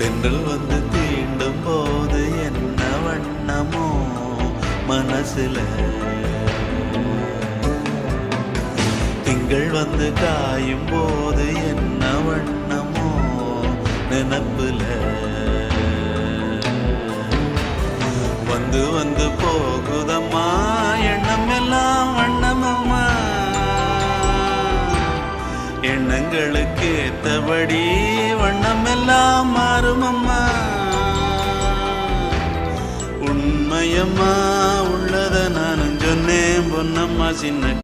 தென்றல் வந்து தீண்டும் போது என்ன வண்ணமோ மனசுல, திங்கள் வந்து காயும் போது என்ன வண்ணமோ நினப்புல, வந்து வந்து போகுதம்மா எண்ணம் எல்லாம் வண்ணமம்மா, எண்ணங்களுக்கு ஏத்தபடி வண்ணம் எல்லாம் மாறுமம்மா. உண்மையம்மா உள்ளத நானும் சொன்னேன் பொன்னம்மா சின்ன